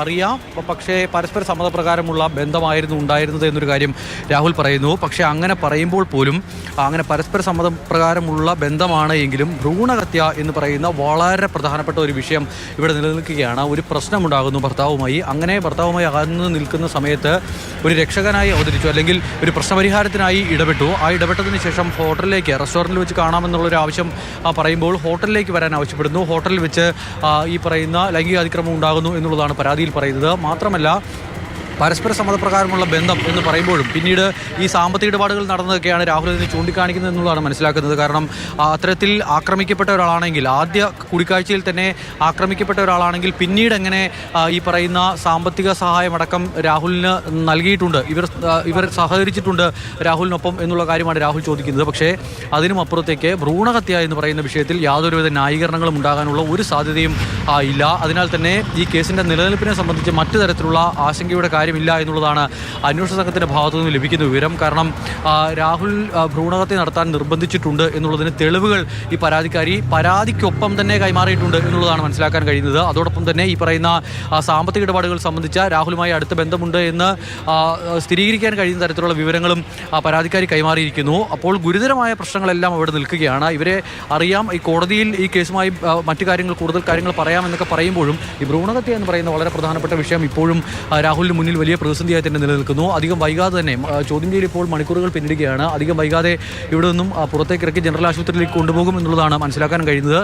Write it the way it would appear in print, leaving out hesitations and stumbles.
അറിയാം, പക്ഷേ പരസ്പര സമ്മതപ്രകാരമുള്ള ബന്ധമായിരുന്നു ഉണ്ടായിരുന്നത് എന്നൊരു കാര്യം രാഹുൽ പറയുന്നു. പക്ഷേ അങ്ങനെ പറയുമ്പോൾ പോലും അങ്ങനെ പരസ്പര സമ്മതപ്രകാരമുള്ള ബന്ധമാണ് എങ്കിലും ഭ്രൂണഹത്യ എന്ന് പറയുന്ന വളരെ പ്രധാനപ്പെട്ട ഒരു വിഷയം ഇവിടെ നിലനിൽക്കുകയാണ്. ഒരു പ്രശ്നമുണ്ടാകുന്നു ഭർത്താവുമായി. അങ്ങനെ ഭർത്താവുമായി അകന്നു നിൽക്കുന്ന സമയത്ത് ഒരു രക്ഷകനായി അവതരിച്ചു, അല്ലെങ്കിൽ ഒരു പ്രശ്നപരിഹാരത്തിനായി ഇടപെട്ടു. ആ ഇടപെട്ടതിന് ശേഷം ഹോട്ടലിലേക്ക്, റെസ്റ്റോറൻറ്റിൽ വെച്ച് കാണാമെന്നുള്ളൊരു ആവശ്യം പറയുമ്പോൾ ഹോട്ടലിലേക്ക് വരാൻ ആവശ്യപ്പെടുന്നു. ഹോട്ടലിൽ വെച്ച് ഈ പറയുന്ന ലൈംഗിക അതിക്രമം ഉണ്ടാകുന്നു എന്നുള്ളതാണ് പരാതിയിൽ പറയുന്നത്. മാത്രമല്ല, പരസ്പര സമ്മതപ്രകാരമുള്ള ബന്ധം എന്ന് പറയുമ്പോഴും പിന്നീട് ഈ സാമ്പത്തിക ഇടപാടുകൾ നടന്നതൊക്കെയാണ് രാഹുൽ ഇതിനെ ചൂണ്ടിക്കാണിക്കുന്നത് എന്നുള്ളതാണ് മനസ്സിലാക്കുന്നത്. കാരണം അത്തരത്തിൽ ആക്രമിക്കപ്പെട്ട ഒരാളാണെങ്കിൽ, ആദ്യ കൂടിക്കാഴ്ചയിൽ തന്നെ ആക്രമിക്കപ്പെട്ട ഒരാളാണെങ്കിൽ പിന്നീട് എങ്ങനെ ഈ പറയുന്ന സാമ്പത്തിക സഹായമടക്കം രാഹുലിന് നൽകിയിട്ടുണ്ട്, ഇവർ സഹകരിച്ചിട്ടുണ്ട് രാഹുലിനൊപ്പം എന്നുള്ള കാര്യമാണ് രാഹുൽ ചോദിക്കുന്നത്. പക്ഷേ അതിനും അപ്പുറത്തേക്ക് ഭ്രൂണഹത്യ എന്ന് പറയുന്ന വിഷയത്തിൽ യാതൊരുവിധ ന്യായീകരണങ്ങളും ഉണ്ടാകാനുള്ള ഒരു സാധ്യതയും ഇല്ല. അതിനാൽ തന്നെ ഈ കേസിൻ്റെ നിലനിൽപ്പിനെ സംബന്ധിച്ച് മറ്റു തരത്തിലുള്ള ആശങ്കയുടെ കാര്യമില്ല എന്നുള്ളതാണ് അന്വേഷണ സംഘത്തിൻ്റെ ഭാഗത്തു നിന്ന് ലഭിക്കുന്ന വിവരം. കാരണം രാഹുൽ ഭ്രൂണഹത്യ നടത്താൻ നിർബന്ധിച്ചിട്ടുണ്ട് എന്നുള്ളതിന് തെളിവുകൾ ഈ പരാതിക്കൊപ്പം തന്നെ കൈമാറിയിട്ടുണ്ട് എന്നുള്ളതാണ് മനസ്സിലാക്കാൻ കഴിയുന്നത്. അതോടൊപ്പം തന്നെ ഈ പറയുന്ന സാമ്പത്തിക ഇടപാടുകൾ സംബന്ധിച്ച രാഹുലുമായി അടുത്ത ബന്ധമുണ്ട് എന്ന് സ്ഥിരീകരിക്കാൻ കഴിയുന്ന തരത്തിലുള്ള വിവരങ്ങളും പരാതിക്കാരി കൈമാറിയിരിക്കുന്നു. അപ്പോൾ ഗുരുതരമായ പ്രശ്നങ്ങളെല്ലാം അവിടെ നിൽക്കുകയാണ്. ഇവരെ അറിയാം, ഈ കോടതിയിൽ ഈ കേസുമായി മറ്റു കാര്യങ്ങൾ, കൂടുതൽ കാര്യങ്ങൾ പറയാമെന്നൊക്കെ പറയുമ്പോഴും ഈ ഭ്രൂണഹത്യ എന്ന് പറയുന്ന വളരെ പ്രധാനപ്പെട്ട വിഷയം ഇപ്പോഴും രാഹുലിന് മുന്നിൽ വലിയ പ്രതിസന്ധിയായി തന്നെ നിലനിൽക്കുന്നു. അധികം വൈകാതെ തന്നെ ചോദ്യം ചെയ്യൽ ഇപ്പോൾ മണിക്കൂറുകൾ പിന്നിടുകയാണ്. അധികം വൈകാതെ ഇവിടെ നിന്നും പുറത്തേക്ക് ഇറക്കി ജനറൽ ആശുപത്രിയിലേക്ക് കൊണ്ടുപോകും എന്നുള്ളതാണ് മനസ്സിലാക്കാൻ കഴിയുന്നത്.